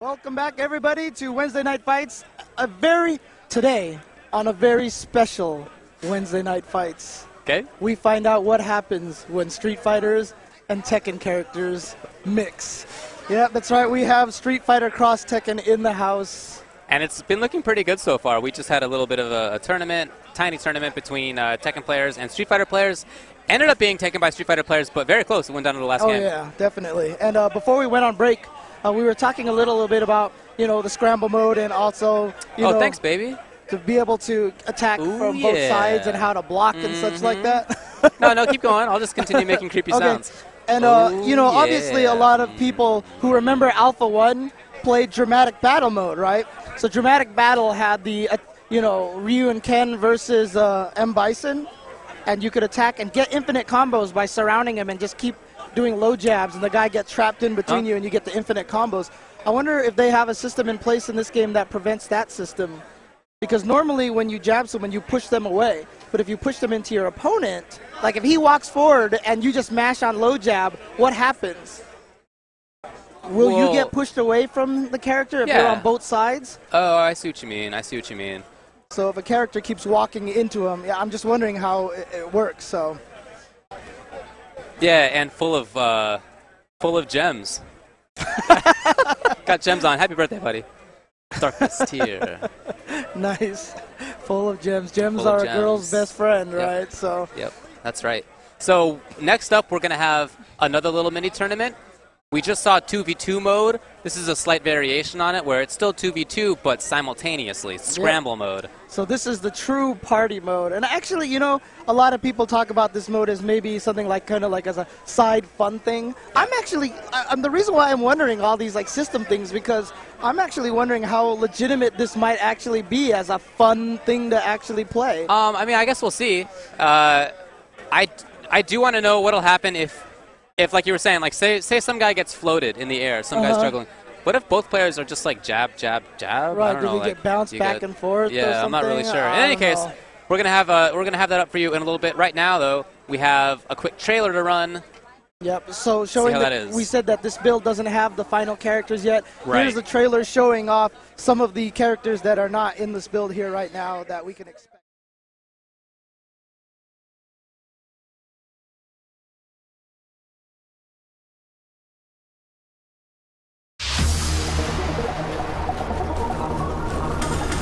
Welcome back, everybody, to Wednesday Night Fights. Today, on a very special Wednesday Night Fights. Okay. We find out what happens when Street Fighters and Tekken characters mix. Yeah, that's right. We have Street Fighter Cross Tekken in the house. And it's been looking pretty good so far. We just had a little bit of a tournament, tiny tournament between Tekken players and Street Fighter players. Ended up being taken by Street Fighter players, but very close. It went down to the last game. Oh, yeah, definitely. And before we went on break, we were talking a little bit about, the scramble mode and also, thanks, baby. To be able to attack from both sides and how to block and such like that. No, keep going. I'll just continue making creepy sounds. And, obviously a lot of people who remember Alpha 1 played Dramatic Battle mode, right? So Dramatic Battle had the, Ryu and Ken versus M. Bison, and you could attack and get infinite combos by surrounding him and just keep doing low jabs, and the guy gets trapped in between you and you get the infinite combos. I wonder if they have a system in place in this game that prevents that system. Because normally when you jab someone, you push them away. But if you push them into your opponent, like if he walks forward and you just mash on low jab, what happens? Will you get pushed away from the character if they're on both sides? Oh, I see what you mean. So if a character keeps walking into him, I'm just wondering how it works. So. Yeah, and full of gems. Got gems on. Happy birthday, buddy. Darkest Tear. Nice. Full of gems. Gems are a girl's best friend, right? So. Yep, that's right. So next up, we're going to have another little mini tournament. We just saw 2v2 mode. This is a slight variation on it where it's still 2v2, but simultaneously. Scramble mode. So this is the true party mode. And actually, a lot of people talk about this mode as maybe something like kind of like as a side fun thing. I'm the reason why I'm wondering all these like system things, because I'm actually wondering how legitimate this might actually be as a fun thing to actually play. I guess we'll see. I do want to know what'll happen if, like you were saying, like say some guy gets floated in the air, some guy's struggling. What if both players are just like jab, jab, jab? Right, I don't know, get bounced back and forth? Yeah, I'm not really sure. In any case, we're gonna have that up for you in a little bit. Right now, though, we have a quick trailer to run. Yep. So showing that we said that this build doesn't have the final characters yet. Right. Here's the trailer showing off some of the characters that are not in this build here right now that we can expect.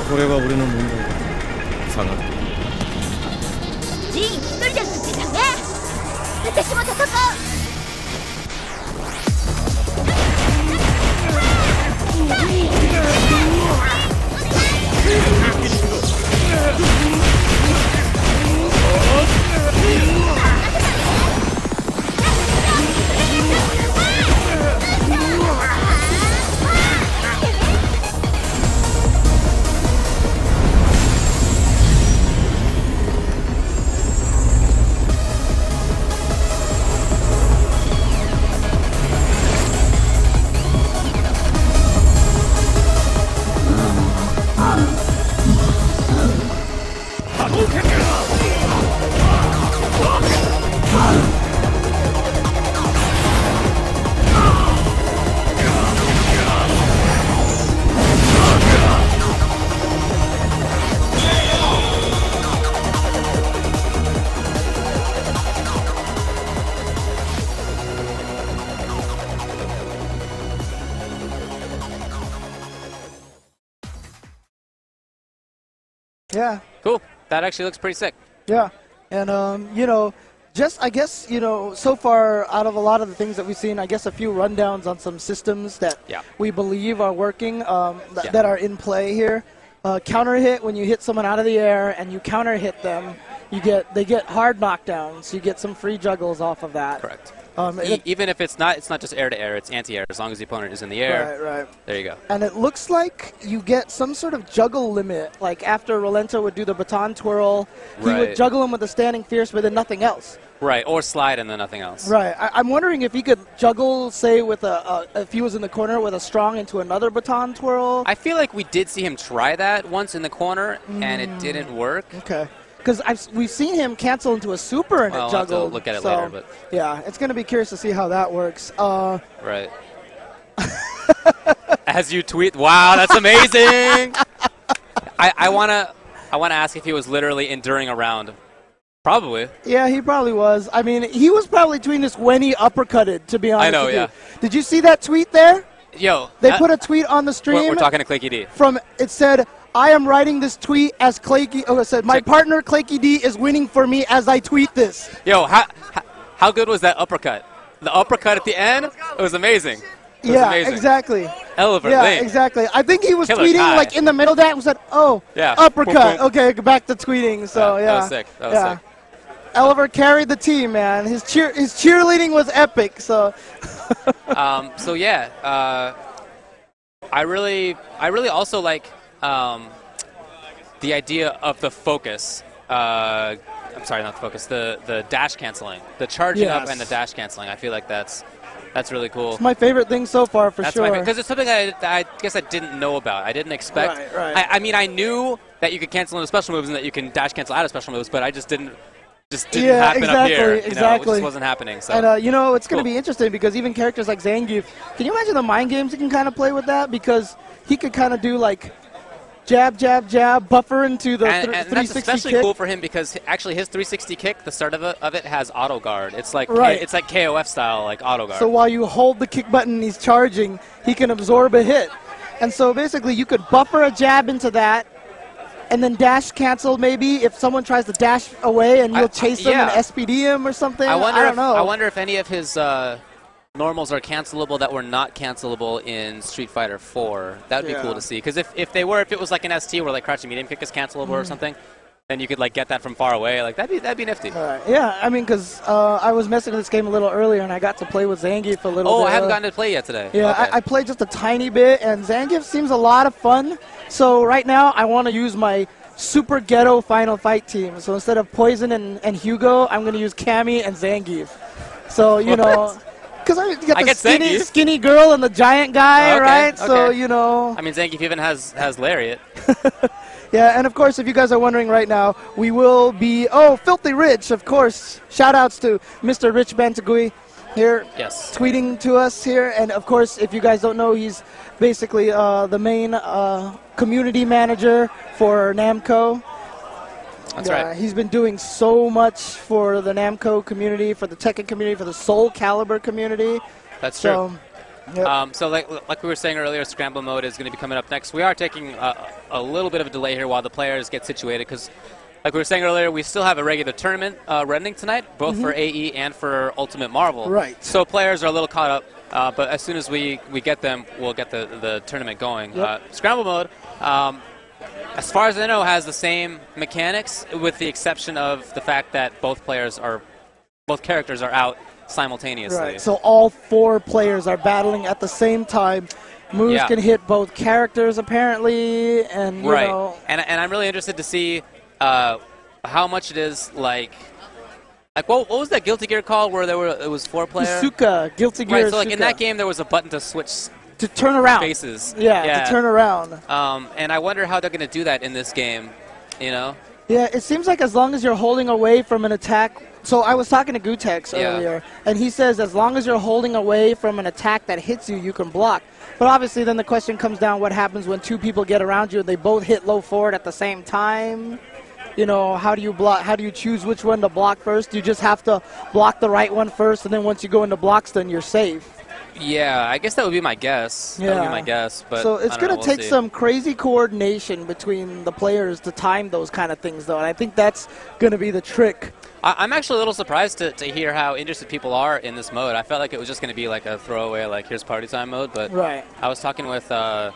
고래가 우리는 뭔가 이상하다. ジン一人じゃなくてダメ。私も戦う。Yeah. Cool. That actually looks pretty sick. Yeah. And, I guess, so far out of a lot of the things that we've seen, I guess a few rundowns on some systems that we believe are working, that are in play here. Counter hit, when you hit someone out of the air and you counter hit them, they get hard knockdowns. You get some free juggles off of that. Correct. Even if it's not just air to air, it's anti-air. As long as the opponent is in the air, right. There you go. And it looks like you get some sort of juggle limit. Like after Rolento would do the baton twirl, he would juggle him with a standing fierce, but then nothing else. Right, or slide and then nothing else. Right. I'm wondering if he could juggle, say, with if he was in the corner with a strong into another baton twirl. I feel like we did see him try that once in the corner, and it didn't work. Okay. Because we've seen him cancel into a super and it juggled. I'll have to look at it later, but yeah, it's going to be curious to see how that works. Right. As you tweet. Wow, that's amazing. I wanna ask if he was literally enduring a round. Probably. Yeah, he probably was. I mean, he was probably tweeting this when he uppercutted, to be honest. I know, with yeah. you. Did you see that tweet there? Yo. They put a tweet on the stream. We're talking to Claky D. It said, I am writing this tweet as Claky. Oh, it said, my partner Claky D is winning for me as I tweet this. Yo, how good was that uppercut? The uppercut at the end, it was amazing. It was amazing. Exactly. Elevator yeah, Link. exactly. I think he was Killer tweeting guy. like in the middle of that and said, oh, Yeah. uppercut. Boom, boom. Okay, back to tweeting. So, yeah. That was sick. That was sick. Oliver carried the team, man. His cheerleading was epic. So, so yeah, I really also like the idea of the focus. I'm sorry, not the focus. The dash canceling, the charging up and the dash canceling. I feel like that's really cool. It's my favorite thing so far, for sure. Because it's something I guess I didn't know about. I didn't expect. Right. I mean, I knew that you could cancel into special moves and that you can dash cancel out of special moves, but I just didn't happen up here. Exactly. It just wasn't happening. So. And, it's going to be interesting because even characters like Zangief, can you imagine the mind games he can kind of play with that? Because he could kind of do, like, jab, jab, jab, buffer into the 360 that's especially kick. cool for him because actually his 360 kick, the start of it has auto guard. It's like it's like KOF style, like auto guard. So while you hold the kick button and he's charging, he can absorb a hit. And so basically you could buffer a jab into that, and then dash cancel maybe if someone tries to dash away and you'll chase him and SPD him or something. I don't know. I wonder if any of his normals are cancelable that were not cancelable in Street Fighter 4. That would be cool to see. Because if it was like an ST where like crouching medium kick is cancelable or something, then you could like get that from far away. Like that'd be nifty. Yeah, I mean, because I was messing with this game a little earlier and I got to play with Zangief a little bit. Oh, I haven't gotten to play yet today. Yeah, okay. I played just a tiny bit, and Zangief seems a lot of fun. So right now I want to use my super ghetto final fight team. So instead of Poison and Hugo, I'm going to use Cammy and Zangief. So, because I got the skinny girl and the giant guy, right? Okay. So, I mean, Zangief even has Lariat. Yeah, and of course, if you guys are wondering right now, we will be, Filthy Rich, of course. Shout-outs to Mr. Rich Bantagui here tweeting to us here. And, of course, if you guys don't know, he's basically the main community manager for Namco. That's right. He's been doing so much for the Namco community, for the Tekken community, for the Soul Calibur community. That's true. Yep. So like we were saying earlier, Scramble Mode is going to be coming up next. We are taking a little bit of a delay here while the players get situated because, like we were saying earlier, we still have a regular tournament running tonight, both for AE and for Ultimate Marvel. Right. So players are a little caught up, but as soon as we get them, we'll get the tournament going. Yep. Scramble Mode, as far as I know, has the same mechanics with the exception of the fact that both characters are out simultaneously. Right. So all 4 players are battling at the same time. Moves can hit both characters apparently, and you know. And I'm really interested to see how much it is like what was that Guilty Gear called where it was 4 players? Isuka, Guilty Gear. Right. So like in that game there was a button to switch. To turn around. Faces. Yeah, to turn around. And I wonder how they're going to do that in this game, Yeah, it seems like as long as you're holding away from an attack. So I was talking to Gutex earlier, and he says as long as you're holding away from an attack that hits you, you can block. But obviously then the question comes down, what happens when 2 people get around you and they both hit low forward at the same time? How do you block? How do you choose which one to block first? Do you just have to block the right one first, and then once you go into blocks, then you're safe? Yeah, I guess that would be my guess. Yeah. That would be my guess. But so it's going to take see. some crazy coordination between the players to time those kind of things, though, and I think that's going to be the trick. I'm actually a little surprised to hear how interested people are in this mode. I felt like it was just going to be like a throwaway, like here's party time mode, but I was talking with a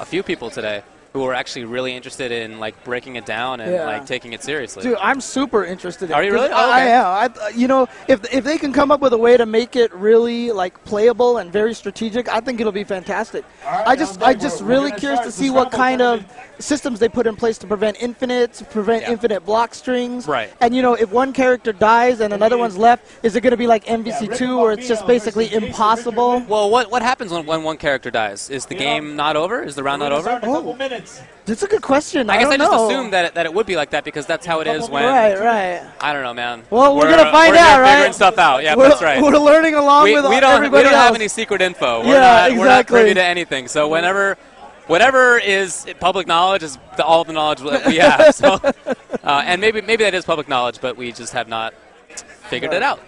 few people today who were actually really interested in like breaking it down and like taking it seriously. Dude, I'm super interested in it. Are you really? Oh, okay. I am. If they can come up with a way to make it really like playable and very strategic, I think it'll be fantastic. I just really curious to see what kind of systems they put in place to prevent infinite block strings. Right. And if one character dies and another one's left, is it going to be like MVC2 where it's just basically impossible? Well, what happens when one character dies? Is the game not over? Is the round not over? That's a good question. I guess I don't just know. assumed that it would be like that because that's how it is when. Right. I don't know, man. Well, we're gonna find out, we're right? Figuring stuff out. Yeah, We're, that's right. We're learning along with we everybody don't else. have any secret info. Yeah, We're not privy exactly. to anything. So whatever is public knowledge is all the knowledge that we have. So, and maybe that is public knowledge, but we just have not figured it out.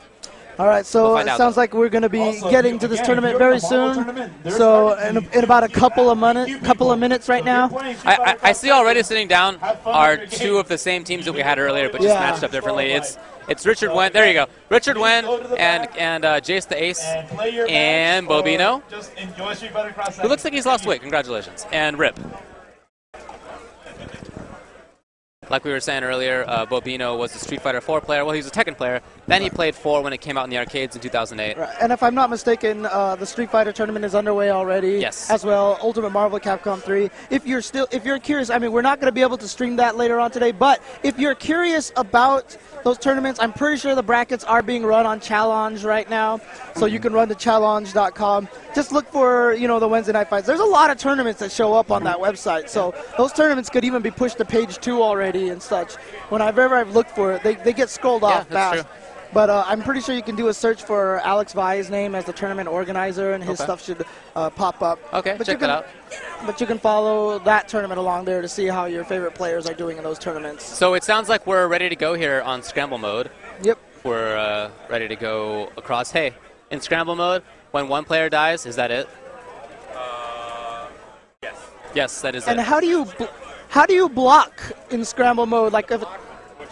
All right, so We'll it sounds like we're going to be getting to this tournament very soon. So in about a couple of minutes right now. I see already sitting down are two of the same teams that we had earlier, but just matched up differently. It's Richard Wen. There you go. Richard Wen and Jace the Ace and Bobino, who looks like he's lost weight. Congratulations. And Rip. Like we were saying earlier, Bobino was a Street Fighter 4 player. Well, he was a Tekken player. Then he played 4 when it came out in the arcades in 2008. Right. And if I'm not mistaken, the Street Fighter tournament is underway already. Yes. As well, Ultimate Marvel Capcom 3. If you're curious, I mean, we're not going to be able to stream that later on today, but if you're curious about those tournaments, I'm pretty sure the brackets are being run on Challenge right now, so you can run to challenge.com. Just look for, the Wednesday night fights. There's a lot of tournaments that show up on that website, so those tournaments could even be pushed to page 2 already and such. Whenever I've looked for it, they get scrolled off fast. True. But I'm pretty sure you can do a search for Alex Vai's name as the tournament organizer, and his stuff should pop up. Okay, but check that out. But you can follow that tournament along there to see how your favorite players are doing in those tournaments. So it sounds like we're ready to go here on Scramble Mode. Yep. We're ready to go across. Hey, in Scramble Mode, when one player dies, is that it? Yes. Yes, that is And it. how do you block in Scramble Mode? Like if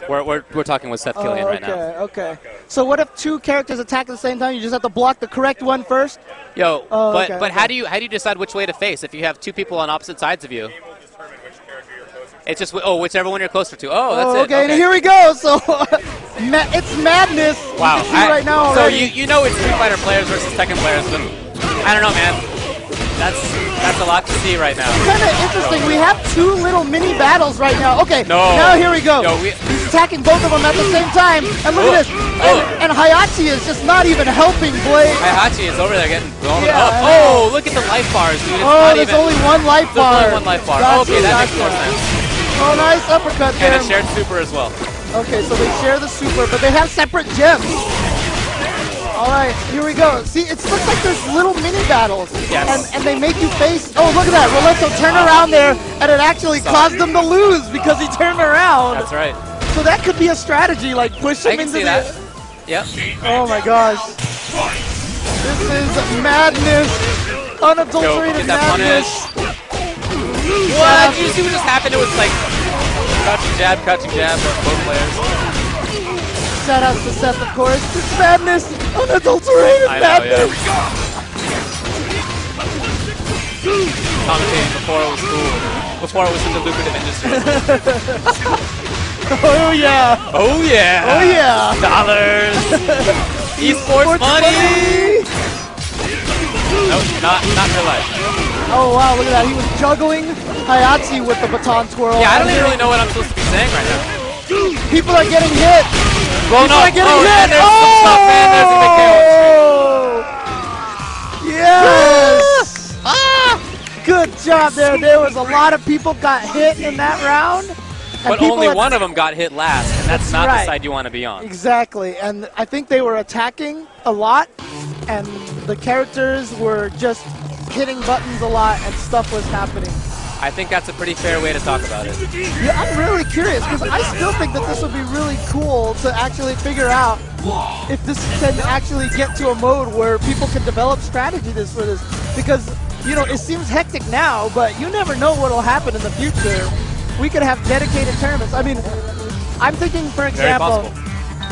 We're talking with Seth Killian right now. Okay. So what if two characters attack at the same time? You just have to block the correct one first? Yo, but okay. how do you decide which way to face if you have two people on opposite sides of you? It will determine which character you're closer to. It's just whichever one you're closer to. Oh, that's it. Okay, and here we go. So it's madness. Wow. You can see right now so already. you know it's Street Fighter players versus Tekken players, but I don't know, man. That's a lot to see right now. Kind of interesting. We have two little mini battles right now. Okay. No. Now here we go. Yo, He's attacking both of them at the same time. And look at this. And Hayachi is just not even helping Blade. Heihachi is over there getting blown Yeah, up. Oh, look at the life bars, dude. It's not there's even, only one life there's bar. only one life bar. Gotcha, Okay, that makes more gotcha. sense. Oh, nice uppercut there. And a shared super as well. Okay, so they share the super, but they have separate gems. All right, here we go. See, it looks like there's little mini battles. Yes. And they make you face. Oh, look at that. Roletto turned around there, and it actually caused them to lose because he turned around. That's right. So that could be a strategy, like push him I can into see the. that. Yep. Oh my gosh. This is madness. Unadulterated Yo, get that madness. What? Did you see what just happened? It was like crouching jab, both players. Shout outs to Seth, of course. It's madness. Unadulterated I know, madness. Commentating before it was cool. Before it was such a lucrative industry. Oh yeah. Oh yeah. Oh yeah. Dollars. Esports money. Nope, not real life. Oh wow, look at that. He was juggling Hayachi with the baton twirl. Yeah, I don't even really know what I'm supposed to be saying right now. People are getting hit. Well, People are getting hit. and there's some stuff, man. There's a big KO. Yes. Good job there. There was a lot of people got hit in that round. But only one of them got hit last, and that's not right. the side you want to be on. Exactly, and I think they were attacking a lot, and the characters were just hitting buttons a lot, and stuff was happening. I think that's a pretty fair way to talk about it. Yeah, I'm really curious, because I still think that this would be really cool to actually figure out if this can actually get to a mode where people can develop strategies for this. Because, it seems hectic now, but you never know what will happen in the future. We could have dedicated tournaments. I mean, I'm thinking, for example,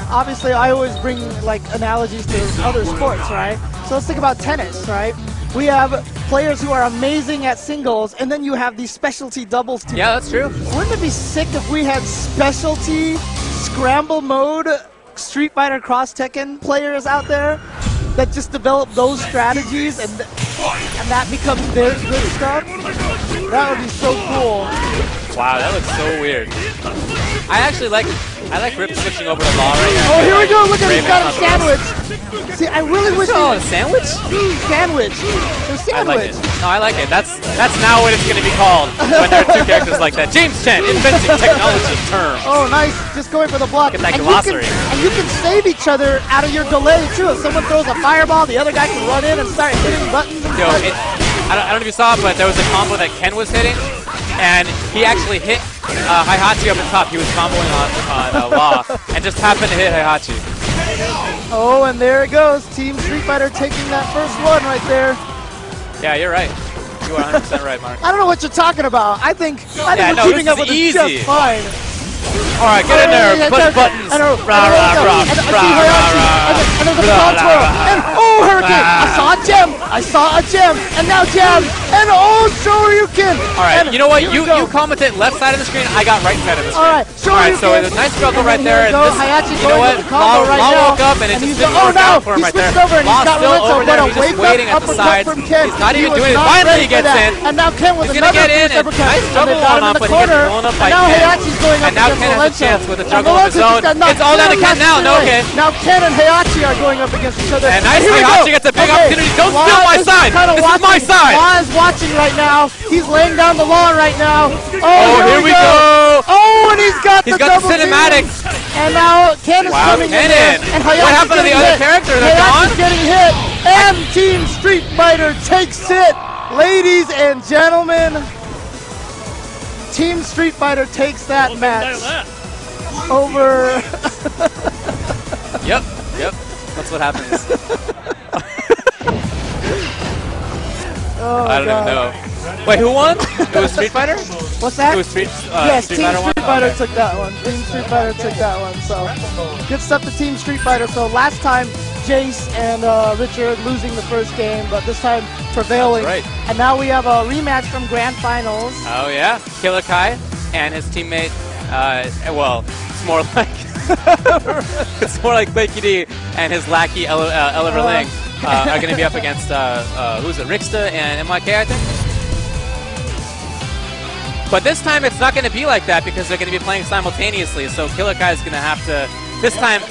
obviously I always bring analogies to other sports, right? So let's think about tennis, right? We have players who are amazing at singles, and then you have these specialty doubles teams. Yeah, that's true. Wouldn't it be sick if we had specialty Scramble Mode Street Fighter Cross Tekken players out there that just develop those strategies and that becomes their good stuff? That would be so cool. Wow, that looks so weird. I actually like I like Rip switching over to Law right now. Oh, here we go. Look at he's Raven got him combos. sandwiched. See, I really wish Oh, a sandwich? sandwich. They're I like sandwich. it. No, I like it. That's now what it's going to be called when there are two characters like that. James Chen, inventing technology terms. Oh, nice. Just going for the block. Look at that and glossary. You can save each other out of your delay, too. If someone throws a fireball, the other guy can run in and start hitting buttons. And Yo, I don't know if you saw it, but there was a combo that Ken was hitting, and he actually hit Heihachi up the top. He was comboing on Law, and just happened to hit Heihachi. Oh, and there it goes. Team Street Fighter taking that first one right there. Yeah, you're right. You are 100% right, Mark. I don't know what you're talking about. I think we're no, keeping this up with is it easy. just fine. All right, get in there, push buttons. And Rah, rah, rah, there's rah, rah, a rah, contour. rah, And oh, Hurricane! I saw a gem. I saw a gem. And now jab. And oh, Shoryuken. All right, And you know what? here we You go. commented left side of the screen. I got right side of the screen. All right, All right, so there's a nice struggle right there. And this, Hayachi you know going what? with the combo right Law now. woke up and it just didn't work out for him right there. Over and Law's he's got still Lorenzo, over there. but a He's just wake-up waiting at the uppercut sides. from Ken. He's not He even was doing it. not Finally, ready he for gets that. in. And now Ken with He's gonna another get in, and uppercut. nice And juggle they got going him on, in the but he's corner. blown up by And now Ken. Hayachi's going up And now against Ken has a Lorenzo. chance with a And juggle of his Lorenzo own. just got knocked It's all down to Ken now. No, away. Ken. Now Ken and Hayachi are going up against each other. And nice here we Hayachi go. gets a big Okay, opportunity. Don't Law steal my is side. kinda This is my watching. side. Law is watching right now. He's laying down the law right now. Oh, here we go. Oh, and he's got He's the got the double team. cinematic. And now Ken is Wow, coming Ken in. There, in. and What Hayachi's happened to the getting other hit. character? They're Hayachi's gone? getting hit. And Team Street Fighter takes it. Ladies and gentlemen, Team Street Fighter takes that match over. Yep. That's what happens. Oh, I don't God. even know. Wait, who won? It was Street Fighter? What's that? It was Street Yes, Street Team Fighter Street won? Fighter Okay. took that one. Team Street Fighter took that one. So good stuff to Team Street Fighter. So last time, Jace and Richard losing the first game, but this time prevailing. That's right. And now we have a rematch from Grand Finals. Oh yeah, Killer Kai and his teammate. Well, it's more like it's more like Blakey D and his lackey Oliver Ling are going to be up against who's it? Rixta and MYK, I think. But this time it's not going to be like that because they're going to be playing simultaneously. So Killer Kai is going to have to. This time,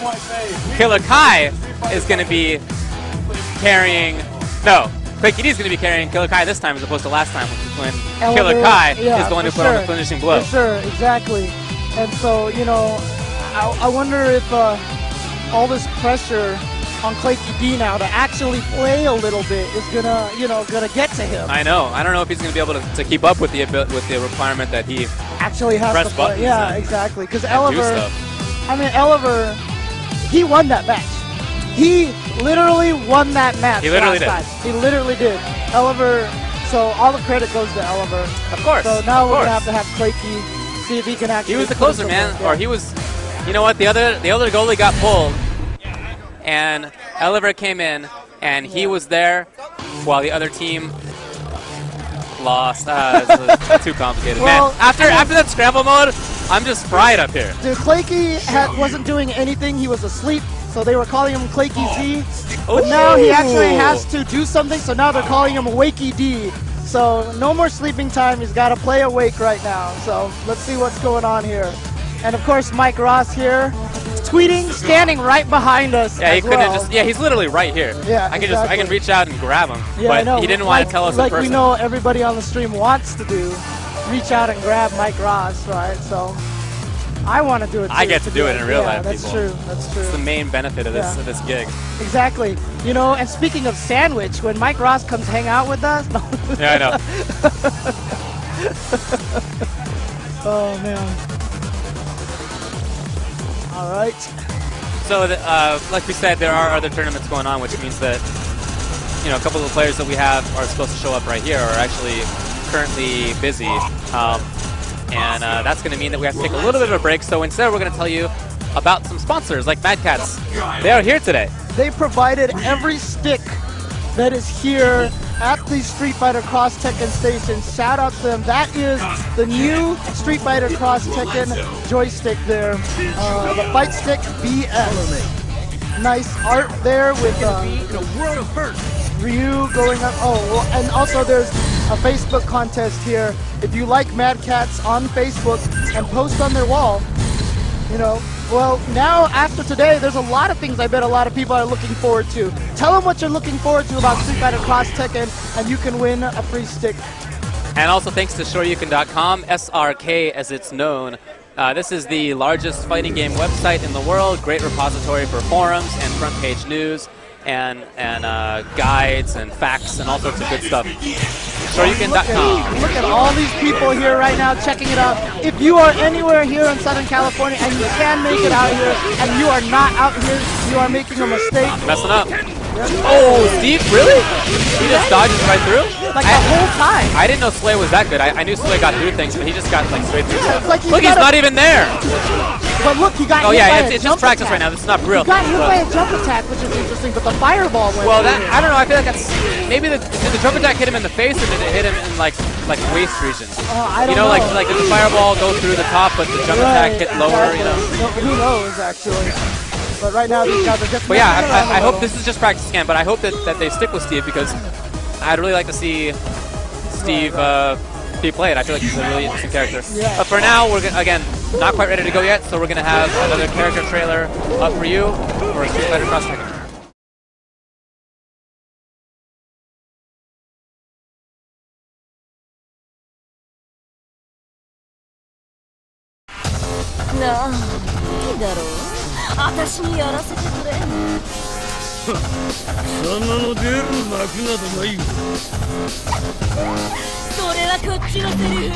Killer Kai is going to be carrying. No, Blakey D is going to be carrying Killer Kai this time as opposed to last time when Killer Kai is going to put on the finishing blow. For sure, exactly. And so, you know, I wonder if all this pressure on Blakey D now to actually play a little bit is gonna, gonna get to him. I know. I don't know if he's going to be able to keep up with the requirement that he Actually has press to play. buttons Yeah, and- exactly. Because do Oliver, stuff. Oliver, he won that match. He literally won that match. He literally last did. time. He literally did. Oliver. So all the credit goes to Oliver. Of course. So now of we're course. gonna have to have Blakey see if he can actually. He was the put closer, himself man. in. Yeah. Or he was. You know what? The other goalie got pulled, and Oliver came in, and he was there while the other team lost. It's too complicated, Well, man. After that scramble mode, I'm just fried up here. Dude, Blakey wasn't doing anything. He was asleep. So they were calling him Blakey Z. But now he actually has to do something. So now they're calling him Wakey D. So no more sleeping time. He's got to play awake right now. So let's see what's going on here. And of course, Mike Ross here, tweeting, standing right behind us. Yeah, he as could have well. just. Yeah, he's literally right here. Yeah, I can exactly. reach out and grab him. Yeah, but I know. he didn't want to tell us in like person. we know everybody on the stream wants to do, reach out and grab Mike Ross, right? So I want to do it too. I get to do it in real life, That's people. true. That's true. It's the main benefit of this Yeah. of this gig. Exactly. You know, and speaking of sandwich, when Mike Ross comes hang out with us, Yeah, I know. oh man. All right. So, like we said, there are other tournaments going on, which means that a couple of the players that we have are supposed to show up right here are actually currently busy, and that's going to mean that we have to take a little bit of a break. So instead, we're going to tell you about some sponsors like Mad Cats. They are here today. They provided every stick that is here at the Street Fighter Cross Tekken station. Shout out to them. That is the new Street Fighter Cross Tekken joystick there. The Fight Stick BS. Nice art there with Ryu going up. Oh, well, and also there's a Facebook contest here. If you like Mad Cats on Facebook and post on their wall, You know, well, now after today, there's a lot of things I bet a lot of people are looking forward to. Tell them what you're looking forward to about Street Fighter Cross Tekken, and you can win a free stick. And also thanks to shoryuken.com, SRK as it's known. This is the largest fighting game website in the world. Great repository for forums and front page news and guides and facts and all sorts of good stuff. Shoryuken.com. Look at all these people here right now checking it out. If you are anywhere here in Southern California and you can make it out here and you are not out here, you are making a mistake. Messing up. Oh, Steve, really? He just dodges right through? Like the whole time. I didn't know Slay was that good. I knew Slay got through things, but he just got like straight through stuff. Like look, he's not even there. But look, he got oh hit yeah, by it's just practice right now. This is not real. He got hit by a jump attack, which is interesting, but the fireball went. Well, that I don't know. I feel like that's maybe did the jump attack hit him in the face or did it hit him in like waist regions? I don't know. like did the fireball go through the top, but the jump attack hit lower? You know. No, who knows actually? But right now these guys are just. But yeah, I hope this is just practice scan. But I hope that they stick with Steve because I'd really like to see Steve be played. I feel like he's a really interesting character. Yeah. But for now, we're again not quite ready to go yet, so we're gonna have another character trailer up for you for Street Fighter Cross Tekken.なあ、いいだろう。私にやらせてくれ。貴様の出る幕などない。それはこっちのセリフ。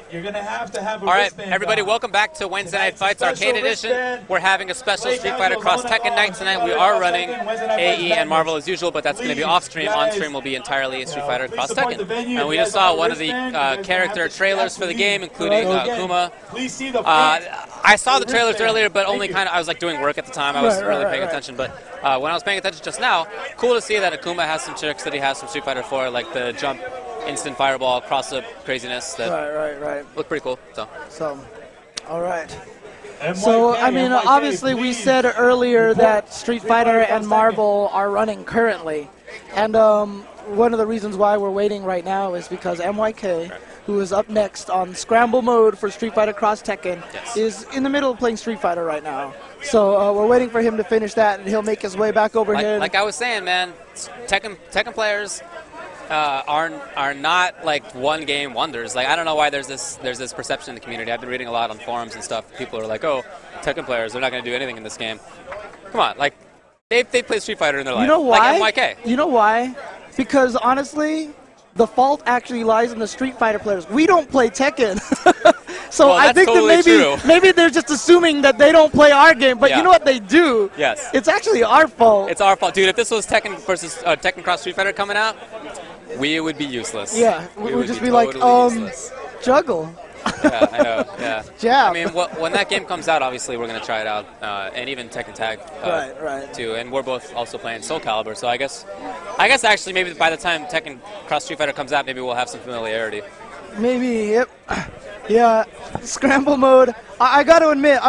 You're going to have a All right, wristband everybody, on. welcome back to Wednesday Night Fights Arcade Edition. wristband. We're having a special Street Fighter Cross Tekken night tonight. We are running AE and Marvel as usual, but that's going to be off-stream. On-stream will be entirely Street Fighter Cross Tekken. And we just saw one of the character trailers for the game, including Akuma. I saw the trailers earlier, but only kind of, I was like doing work at the time. I wasn't really paying attention, but when I was paying attention just now, cool to see that Akuma has some tricks that he has from Street Fighter 4, like the jump, instant fireball, cross-up craziness. That Right. look pretty cool. So, all right. So, I mean, obviously we said earlier that Street Fighter and Marvel are running currently. And one of the reasons why we're waiting right now is because MYK, who is up next on Scramble Mode for Street Fighter Cross Tekken, is in the middle of playing Street Fighter right now. So we're waiting for him to finish that, and he'll make his way back over here. Like I was saying, man, Tekken players are not like one-game wonders. Like I don't know why there's this perception in the community. I've been reading a lot on forums and stuff. People are like, oh, Tekken players, they're not going to do anything in this game. Come on, like they played Street Fighter in their life. You know why? Like MYK. You know why? Because honestly, the fault actually lies in the Street Fighter players. We don't play Tekken. So well, I think totally that maybe they're just assuming that they don't play our game, but you know what they do? Yes. It's actually our fault. It's our fault. Dude, if this was Tekken versus Tekken Cross Street Fighter coming out, we would be useless. Yeah, we would just be like, useless. juggle. Yeah, I know, yeah. Jab. I mean, when that game comes out, obviously we're going to try it out, and even Tekken Tag right. too. And we're both also playing Soul Calibur, so I guess actually maybe by the time Tekken Cross Street Fighter comes out, maybe we'll have some familiarity. Maybe, yep. Yeah, Scramble Mode. I got to admit,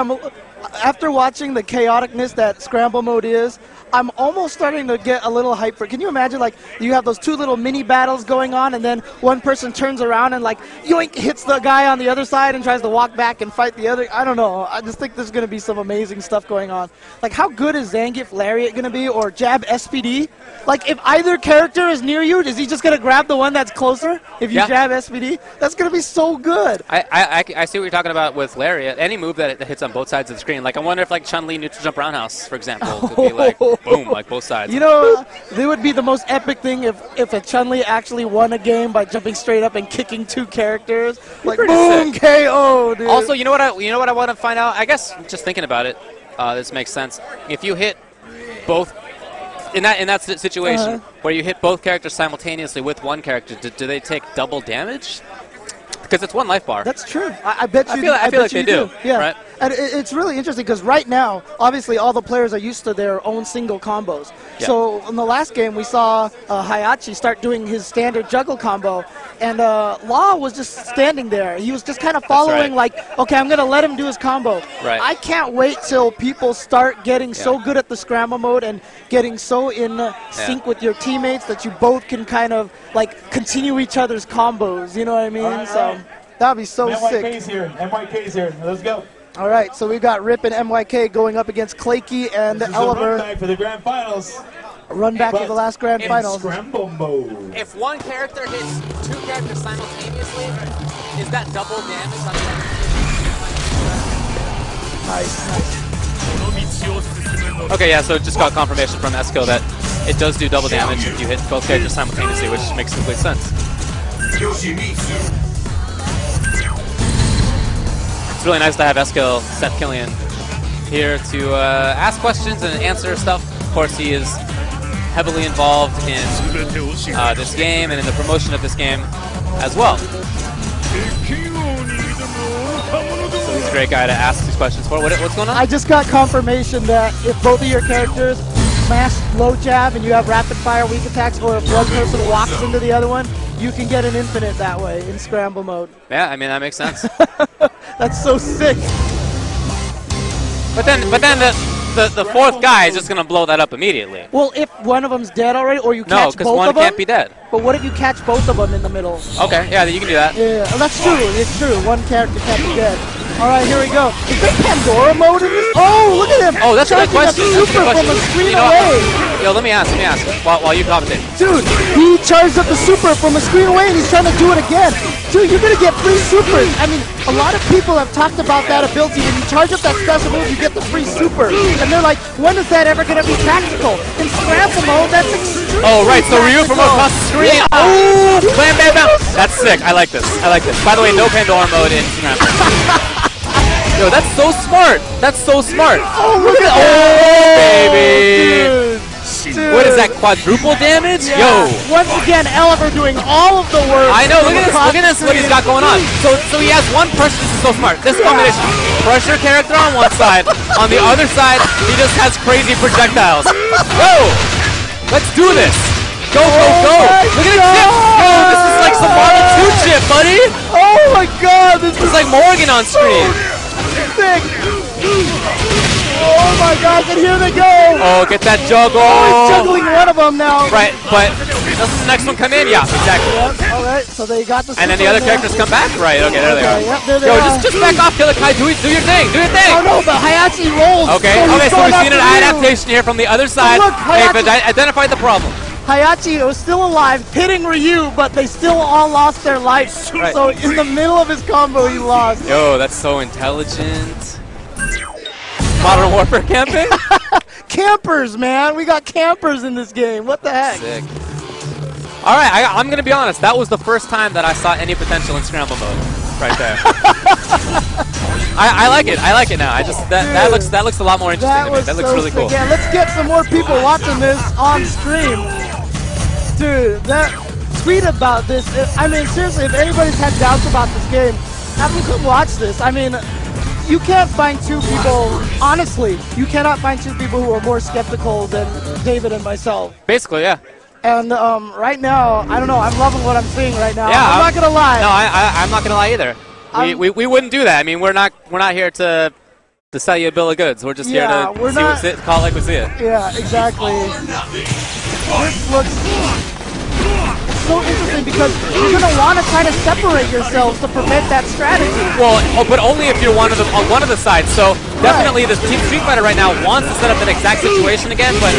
after watching the chaoticness that Scramble Mode is, I'm almost starting to get a little hyper. Can you imagine, like, you have those two little mini battles going on, and then one person turns around and, like, yoink, hits the guy on the other side and tries to walk back and fight the other? I don't know. I just think there's going to be some amazing stuff going on. Like, how good is Zangief Lariat going to be, or Jab SPD? Like, if either character is near you, is he just going to grab the one that's closer if you jab SPD? That's going to be so good. I see what you're talking about with Lariat. Any move that hits on both sides of the screen. Like, I wonder if, like, Chun-Li neutral jump roundhouse, for example, could be like, boom, like both sides. You know, it would be the most epic thing if a Chun-Li actually won a game by jumping straight up and kicking two characters. Like, boom, sick. KO, dude. Also, you know what I want to find out? I guess just thinking about it, this makes sense. If you hit both in that situation where you hit both characters simultaneously with one character, do they take double damage? Because it's one life bar. That's true. I bet you. I feel like they do. Yeah. Right? And it's really interesting because right now, obviously, all the players are used to their own single combos. Yeah. So in the last game, we saw Hayachi start doing his standard juggle combo, and Law was just standing there. He was just kind of following, like, okay, I'm going to let him do his combo. Right. I can't wait till people start getting so good at the scramble mode and getting so in sync with your teammates that you both can kind of, like, continue each other's combos. You know what I mean? That would be so sick. MYK's here. Let's go. All right, so we've got Rip and MYK going up against Claykey and Oliver. Run back for the grand finals. Run back to the last grand finals. Scramble mode. If one character hits two characters simultaneously, is that double damage on the other? Nice. Okay, yeah, so just got confirmation from Esco that it does do double damage if you hit both characters simultaneously, which makes complete sense. It's really nice to have Esco, Seth Killian, here to ask questions and answer stuff. Of course, he is heavily involved in this game and in the promotion of this game as well. So he's a great guy to ask these questions for. What's going on? I just got confirmation that if both of your characters smash low jab and you have rapid fire weak attacks, or if one person walks into the other one, you can get an infinite that way in scramble mode. Yeah, I mean, that makes sense. That's so sick. But then the fourth guy is just going to blow that up immediately. Well, if one of them's dead already, or you catch No, both because of them. one can't be dead. But what if you catch both of them in the middle? Okay, yeah, you can do that. Yeah, that's true. It's true. One character can't be dead. All right, here we go. Is there Pandora mode in this? Oh, look at him! Oh, that's a good question. Super from a screen away. Yo, let me ask while you commentate. Dude, he charged up the super from a screen away, and he's trying to do it again. Dude, you're gonna get free supers. I mean, a lot of people have talked about that ability. When you charge up that special move, you get the free super. And they're like, when is that ever gonna be practical? In scramble mode, that's extremely Oh, right. So Ryu from across the screen. Yeah. Oh, bam, bam, bam. That's sick. I like this. By the way, no Pandora mode in scramble. Yo, that's so smart. That's so smart. Oh, look at that. Oh, baby. Dude. What is that, quadruple damage? Yeah. Yo. Once again, Oliver doing all of the work. I know, look at this what he's got going on. So he has one pressure, this is so smart. This combination, pressure character on one side, on the other side, he just has crazy projectiles. Yo, let's do this. Go, go, go. Look at it chip. Yo, this is like some Marvel 2 chip, buddy. Oh my god, this is like Morgan on screen. sick. Oh my gosh, and here they go! Oh, get that juggle! Oh, he's juggling one of them now. Right, but doesn't the next one come in? Yeah, exactly. Yep, alright, so they got the and then the other characters come back? Right, okay, there they are. Yep, there they Yo, are. just back off, Killer Kai, do your thing, do your thing! Oh no, but Hayachi rolls! Okay, so we've seen an adaptation here from the other side. Look, They've identified the problem. Hayachi was still alive, hitting Ryu, but they still all lost their life. Right. So in the middle of his combo, he lost. Yo, that's so intelligent. Modern Warfare camping? Campers, man. We got campers in this game. What the heck? Sick. All right, I'm going to be honest. That was the first time that I saw any potential in scramble mode. Right there. I like it. I like it now. That looks a lot more interesting to me. That looks really cool. Yeah, let's get some more people watching this on stream. Dude, tweet about this. I mean, seriously, if anybody's had doubts about this game, have them come watch this. I mean, you can't find two people, honestly, you cannot find two people who are more skeptical than David and myself. Basically, yeah. And right now, I don't know, I'm loving what I'm seeing right now. Yeah, I'm not going to lie. No, I'm not going to lie either. We wouldn't do that. I mean, we're not here to to sell you a bill of goods. We're just Yeah, here to we're see not- call it like we see it. Yeah, exactly. This looks so interesting because you're going to want to try to separate yourselves to prevent that strategy. Well, but only if you're one of the sides. So definitely, the Team Street Fighter right now wants to set up that exact situation again, but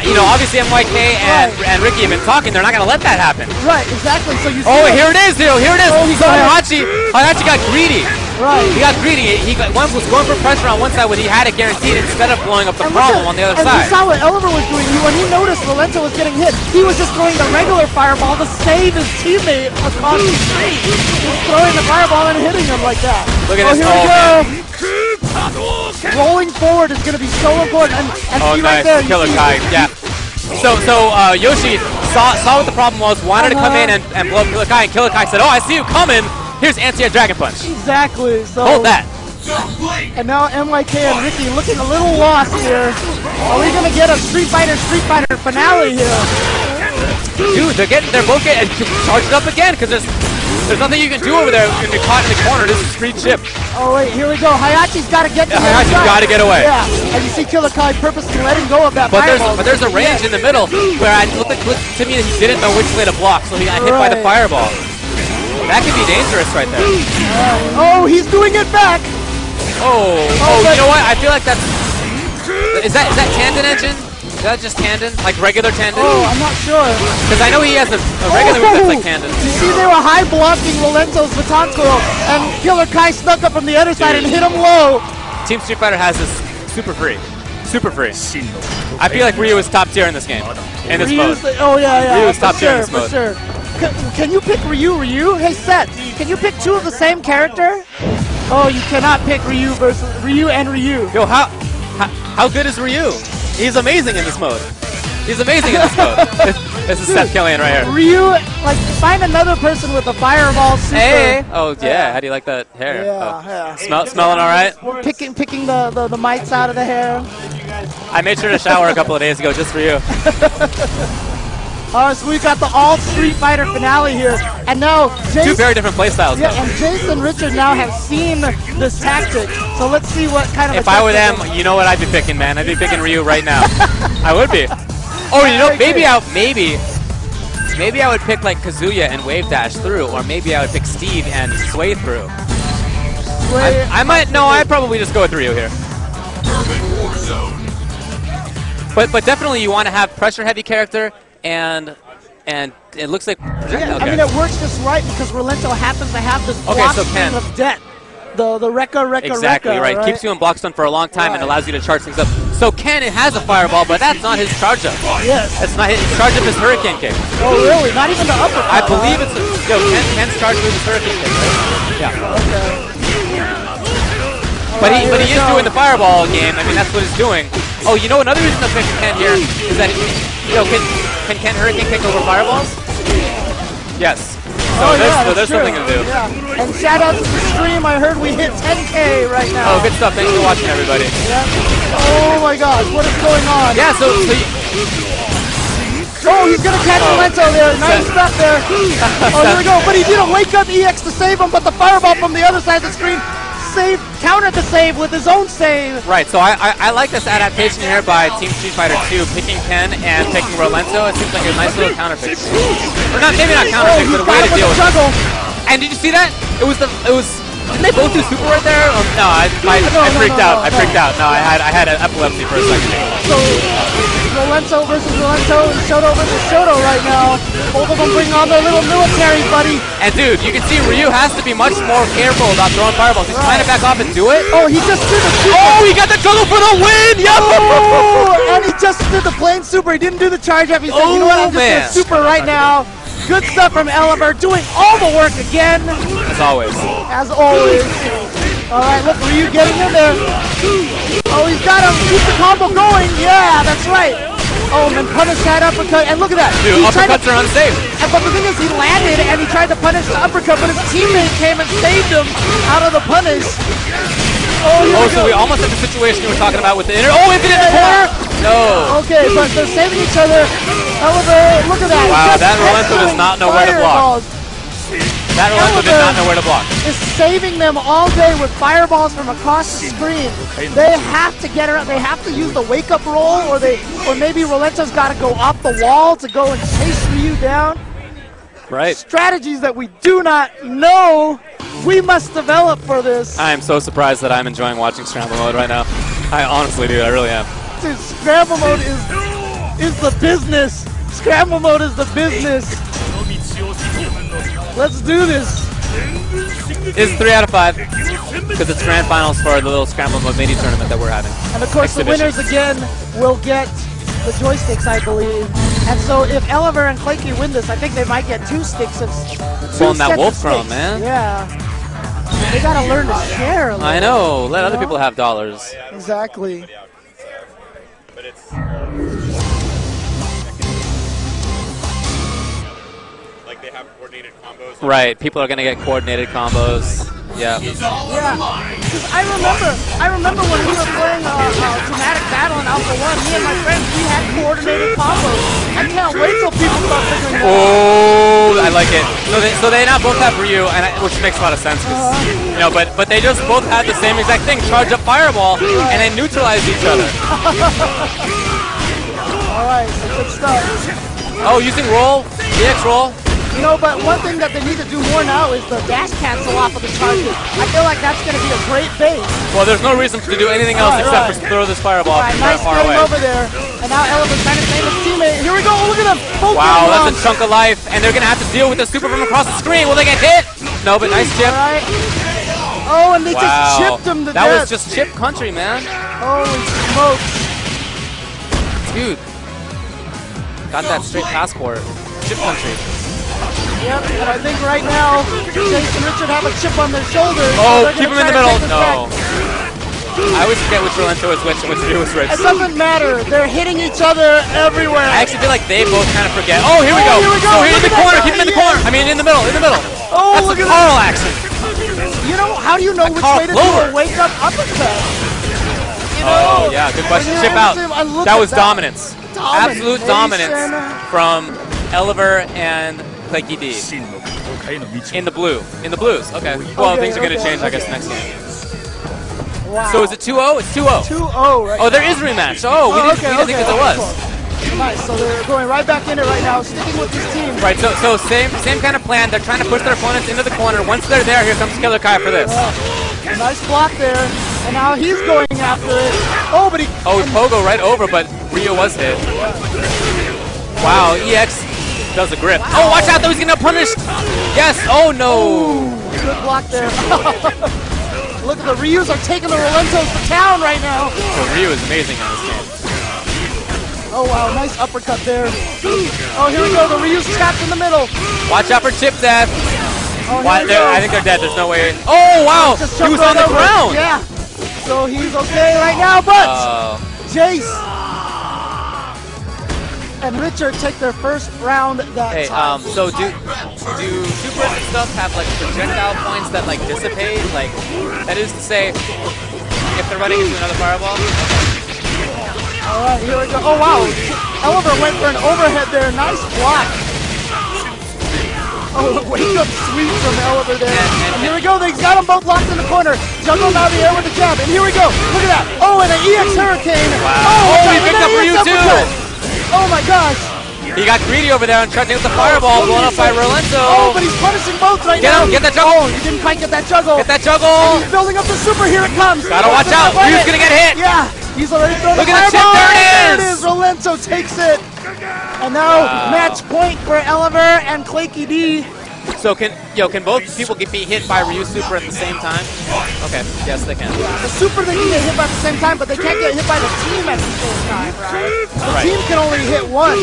you know, obviously MYK and Ricky have been talking. They're not going to let that happen. Right, exactly. So you. Oh, here it is, Here it is. Oh, he so got Hayachi got greedy. Right. He got greedy. He was going for pressure on one side when he had it guaranteed instead of blowing up the And problem on the other and side. we saw what Oliver was doing. When he noticed Rolento was getting hit, he was just throwing the regular fireball to save his teammate across the street. Just throwing the fireball and hitting him like that. Look at this. Here we go. Rolling forward is going to be so important. And see right there. Killer Kai. Yeah. So Yoshi saw what the problem was, wanted to come in and blow up Killer Kai, and Killer Kai said, "Oh, I see you coming. Here's anti-air Dragon Punch." Exactly. So Hold that. And now MYK and Ricky looking a little lost here. Are we gonna get a Street Fighter finale here? Dude, they're both getting charged up again because there's nothing you can do over there when you're caught in the corner. This is street chip. Oh wait, here we go. Hayachi's got to get to the other Hayachi's side. got to get away. Yeah, and you see Killer Kai purposely letting go of that fireball. But there's a range in the middle where it looked to me that he didn't know which way to block, so he got hit by the fireball. That could be dangerous right there. Oh, he's doing it back. Oh, you know what? I feel like is that Tandon engine? Is that just Tandon? Like regular Tandon? Oh, I'm not sure. Because I know he has a regular move that's like Tandon. You see they were high blocking Rolento's baton twirl, and Killer Kai snuck up from the other side and hit him low. Team Street Fighter has this super free. Super free. I feel like Ryu is top tier in this game. In this mode. Oh yeah. Ryu is top tier in this mode. For sure. Can you pick Ryu? Hey Seth, can you pick two of the same character? Oh, you cannot pick Ryu and Ryu. Yo, how good is Ryu? He's amazing in this mode. He's amazing in this mode. This is Seth Killian right here. Ryu, like, find another person with a fireball super. Hey! Oh, yeah. How do you like that hair? Yeah. Smelling all right? Picking the mites out of the hair. I made sure to shower a couple of days ago just for you. So we've got the all Street Fighter finale here, and now two very different playstyles. Yeah, and Jason and Richard now have seen this tactic. So let's see what kind of. If I were them, you know what I'd be picking, man? I'd be picking Ryu right now. I would be. Oh, you know, maybe I would pick like Kazuya and wave dash through, or maybe I would pick Steve and sway through. I'd probably just go with Ryu here. But definitely you want to have pressure heavy character. And it looks like projectile. I mean, it works just right because Rolento happens to have this block Ken of debt. The Rekka. Exactly, right. right. Keeps you in block stun for a long time and allows you to charge things up. So Ken has a fireball, but that's not his charge up. Yes. That's not his charge up his hurricane kick. Oh, really? Not even the uppercut? I believe it's Ken's charge up his hurricane kick. Right? Yeah. Okay. But he is doing the fireball game. I mean, that's what he's doing. Oh, you know another reason to pick Ken here is that can Ken hurricane kick over fireballs? Yes. So there's something to do. Yeah. And shout out to the stream. I heard we hit 10K right now. Oh, good stuff. Thanks for watching, everybody. Yeah. Oh my gosh, what is going on? Yeah. So oh, he's gonna catch Rolento there. Nice stuff there. Oh, here we go. But he didn't wake up EX to save him. But the fireball from the other side of the screen countered the save with his own save. Right, so I like this adaptation here by Team Street Fighter 2, picking Ken and picking Rolento. It seems like a nice little counter pick. Or not, maybe not counter pick, but a way to deal with it. And did you see that? Didn't they both do super right there? No, I freaked out. I freaked out. No, I had an epilepsy for a second. So Rolento versus Rolento and Shoto versus Shoto right now. Both of them bring on their little military buddy. And dude, you can see Ryu has to be much more careful about throwing fireballs. He's trying to back off and do it. Oh, he just did the super. Oh, he got the juggle for the win! Yo! Oh, and he just did the plain super. He didn't do the charge up. He said, you know what, I'm just going to super right now. Good stuff from Oliver, doing all the work again. As always. As always. All right, look, Ryu getting in there. Oh, he's got him. Keep the combo going. Yeah, that's right. Oh, and punish that uppercut. And look at that. Dude, uppercuts are unsafe. But the thing is, he landed and he tried to punish the uppercut, but his teammate came and saved him out of the punish. Oh, so we almost had the situation we were talking about with the inner. Oh, if it in the corner? No. Okay, but they're saving each other. Oliver, look at that. Wow, that Rolento does not know where to block. That Rolento did not know where to block. Is saving them all day with fireballs from across the screen. They have to get around. They have to use the wake-up roll, or maybe Rolento's got to go off the wall to go and chase Ryu down. Right. Strategies that we do not know. We must develop for this. I am so surprised that I'm enjoying watching Scramble Mode right now. I honestly do. I really am. Dude, Scramble Mode is the business. Scramble Mode is the business. Let's do this. It's 3 out of 5 because it's grand finals for the little Scramble Mode mini tournament that we're having. And of course, the winners again will get the joysticks, I believe. And so if Oliver and Clayky win this, I think they might get 2 sticks of. Pulling that wolf chrome, man. Yeah. They gotta learn to share a little. I know. Let other people have dollars. Exactly. Like they have coordinated combos. Right. People are gonna get coordinated combos. Yeah. Yeah. Because I remember when we were playing Dramatic Battle in Alpha 1, me and my friends, we had coordinated combos. I can't wait till people start figuring that out. Oh, I like it. So they now both have Ryu, which makes a lot of sense. You know, but they just both have the same exact thing: charge up fireball, and they neutralize each other. All right, so good stuff. Oh, using roll, DX roll. You know, but one thing that they need to do more now is the dash cancel off of the charges. I feel like that's going to be a great base. Well, there's no reason to do anything else except for throw this fireball from nice far away. over there. And now Eleva's trying to save his teammate. Here we go. Look at them. Both wow, that's a chunk of life. And they're going to have to deal with the super from across the screen. Will they get hit? No, but nice chip. All right. Oh, and they just chipped him to death. That was just chip country, man. Holy smokes. Dude. Got that straight passport. Chip country. Yep, and I think right now, Chase and Richard have a chip on their shoulders. Oh, so keep him in the middle. No. I always forget which Rolento is which and which Ryu is which. It doesn't matter. They're hitting each other everywhere. I actually feel like they both kind of forget. Oh, here we go. Oh, he's in the corner. Keep him in the corner. I mean, in the middle. In the middle. Oh, that's look a at Carl action. You know, how do you know which way to do a wake-up uppercut? You know, oh, yeah. Good question. Chip out. That was dominance. Absolute dominance from Oliver and Clayky D. In the blue. In the blues. Okay. Well, things are going to change, I guess, next game. Wow. So is it 2-0? It's 2-0. 2-0 right Oh, there is a rematch. Oh, we didn't think that there was. Cool. Nice. So they're going right back in it right now, sticking with this team. Right. So same kind of plan. They're trying to push their opponents into the corner. Once they're there, here comes Killer Kai for this. A nice block there. And now he's going after it. Oh, but he... Oh, Pogo right over, but Ryu was hit. Wow, EX does a grip. Wow. Oh, watch out, though, he's going to get punished. Yes, oh no. Ooh, good block there. Look at the Ryus are taking the Rolentos to town right now. So Ryu is amazing in this game. Oh, wow, nice uppercut there. Oh, here we go, the Ryu's trapped in the middle. Watch out for chip death. Oh, I think they're dead, there's no way. Oh, wow, he was on the ground. Yeah, so he's okay right now, but Jace and Richard take their first round that time. So do supers and stuff have like projectile points that like dissipate? Like, that is to say, if they're running into another fireball? All right, here we go. Oh, wow. Oliver went for an overhead there. Nice block. Oh, wake up sweep from Oliver there. And here we go. He's got them both locked in the corner. Juggled out of the air with the jab. And here we go. Look at that. Oh, and an EX Hurricane. Wow. Oh, he picked up Ryu too. Oh, my gosh. He got greedy over there and tried to hit the fireball blown up by Rolento. Oh, but he's punishing both right now. Get that juggle. Oh, he didn't quite get that juggle. Get that juggle. And he's building up the super. Here it comes. Gotta watch out. Ryu's gonna get hit. Yeah. He's already thrown Look at the chip. There it is. Rolento takes it. And now match point for Oliver and Clayky D. So can both people be hit by Ryu Super at the same time? Okay, yes they can. The Super they can get hit by the same time, but they can't get hit by the team at the same time, right? The team can only hit one.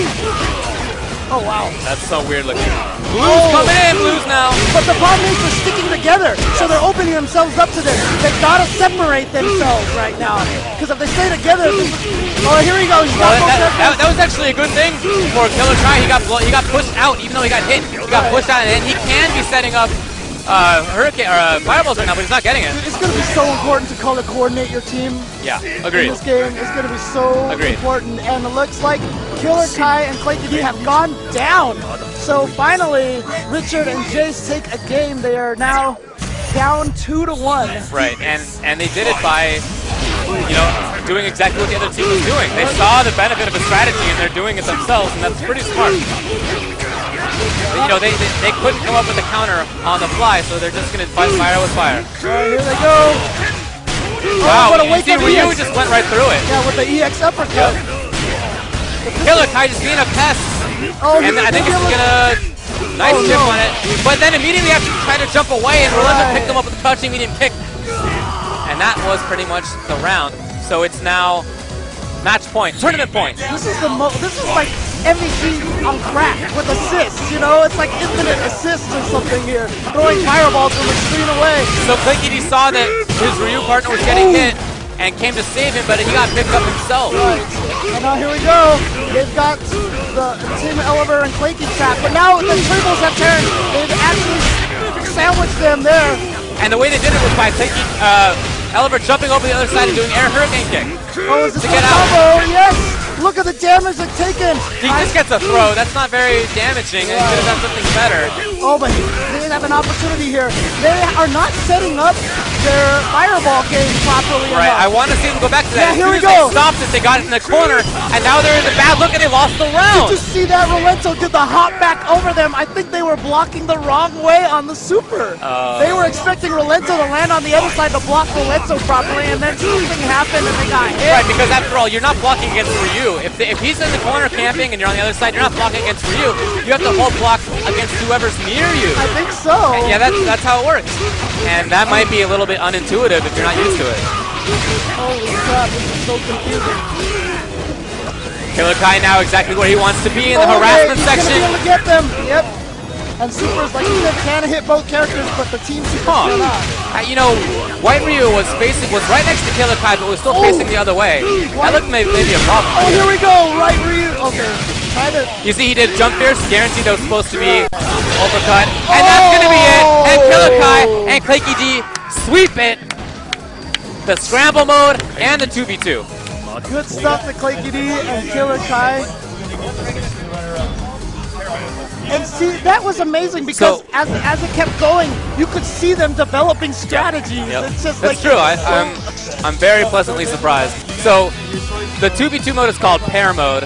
Oh wow. That's so weird looking. Blues coming in, Blues now. But the problem is they're sticking together, so they're opening themselves up to this. They've got to separate themselves right now, because if they stay together, oh here he goes. That was actually a good thing for Killer Kai. He got pushed out, even though he got hit. He got pushed out, and he can be setting up hurricane or fireballs right now, but he's not getting it. It's going to be so important to color coordinate your team. Yeah, agreed. In this game, it's going to be so important, and it looks like Killer Kai and Clayky D have gone down So finally, Richard and Jace take a game. They are now down 2-1. Right, and they did it by, you know, doing exactly what the other team was doing. They saw the benefit of a strategy and they're doing it themselves, and that's pretty smart. You know, they couldn't come up with a counter on the fly, so they're just going to fight fire with fire. Here they go. Wow, what a you wake see up Ryu EX. just went right through it. Yeah, with the EX uppercut. Killer Kai just being a pest. Oh, And I think it's gonna nice chip on it. But then immediately after trying to jump away, and Rolando picked him up with a crouching medium kick. And that was pretty much the round. So it's now match point, tournament point. This is like MVP on crack with assists, you know? It's like infinite assists or something here. Throwing fireballs from the screen away. So Clinkity saw that his Ryu partner was getting hit and came to save him, but he got picked up himself. Right. And now here we go. They've got the Team Oliver and Clanky trapped, but now the tables have turned. They've actually sandwiched them there. And the way they did it was by Clinky, Oliver jumping over the other side and doing air hurricane kick. Oh, is it to get out. combo? Yes! Look at the damage they've taken. He just gets a throw. That's not very damaging. He could have done something better. Oh, but they didn't have an opportunity here. They are not setting up their fireball game properly Right, enough. I want to see them go back to that. Yeah, here we as soon as go. they stopped it, they got it in the corner, and now they're in the bad look and they lost the Did round. you see that? Rolento did the hop back over them. I think they were blocking the wrong way on the super. They were expecting Rolento to land on the other side to block Rolento properly, and then something happened and they got hit. Right, because after all, you're not blocking against Ryu. If he's in the corner camping and you're on the other side, you're not blocking against Ryu. You have to hold block against whoever's near you. I think so. Yeah, that's how it works. And that might be a little bit unintuitive if you're not used to it. Holy crap, this is so confusing. Killer Kai now exactly where he wants to be in the Okay, harassment he's section. gonna be able to get them. Yep. And supers, like you said, can hit both characters, but the team supers cannot. You know, White Ryu was right next to Killer Kai, but was still facing the other way. That looked maybe a problem. Oh, here we go, right Ryu. Okay, try to. You see, he did jump fierce, guaranteed that was supposed to be uppercut, and that's gonna be it. And Killer Kai and Clanky D sweep it. The scramble mode and the 2v2. Good stuff to Clanky D and Killer Kai. And see, that was amazing because as it kept going, you could see them developing strategies. Yep. It's just That's like, true. I'm very pleasantly surprised. So the 2v2 mode is called pair mode,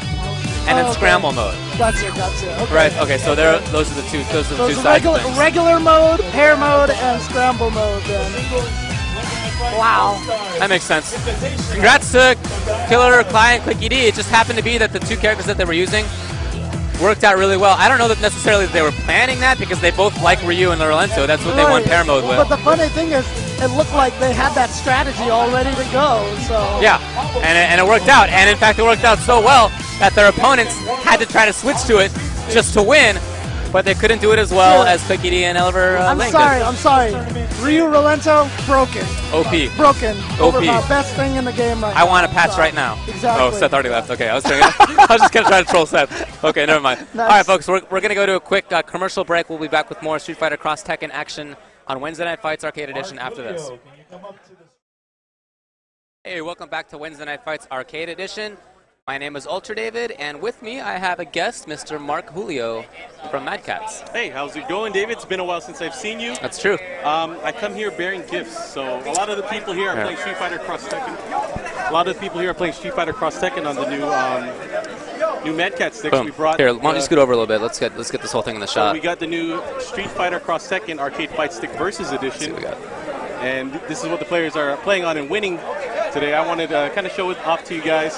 and then scramble mode. Gotcha. Okay. Right. Okay. So those are the two. Those are the two sides. Regular mode, pair mode, and scramble mode. Then. Wow. That makes sense. Congrats to Killer Kai and Clicky D. It just happened to be that the two characters that they were using worked out really well. I don't know that necessarily they were planning that because they both like Ryu and Rolento. That's what they won pair mode with. But the funny thing is, it looked like they had that strategy all ready to go. So yeah, and it worked out. And in fact, it worked out so well that their opponents had to try to switch to it just to win, but they couldn't do it as well as Clicky D and Oliver Link did. I'm sorry. Ryu Rolento, broken. OP. Broken. OP. Over my best thing in the game right now. I want a patch right now. Exactly. Oh, Seth already left. Okay, I was just going to try to troll Seth. Okay, never mind. Nice. All right, folks, we're going to go to a quick commercial break. We'll be back with more Street Fighter Cross Tekken action on Wednesday Night Fights Arcade Edition after this. Hey, welcome back to Wednesday Night Fights Arcade Edition. My name is Ultra David, and with me I have a guest, Mr. Mark Julio from Mad Cats. Hey, how's it going, David? It's been a while since I've seen you. That's true. I come here bearing gifts, so a lot of the people here are playing Street Fighter Cross Tekken. A lot of the people here are playing Street Fighter Cross Tekken on the new Mad Cat sticks. Boom. We brought. Here, why don't you scoot over a little bit? Let's get this whole thing in the So shot. we got the new Street Fighter Cross Tekken Arcade Fight Stick Versus Edition. Let's see what we got. And this is what the players are playing on and winning today. I wanted to kind of show it off to you guys,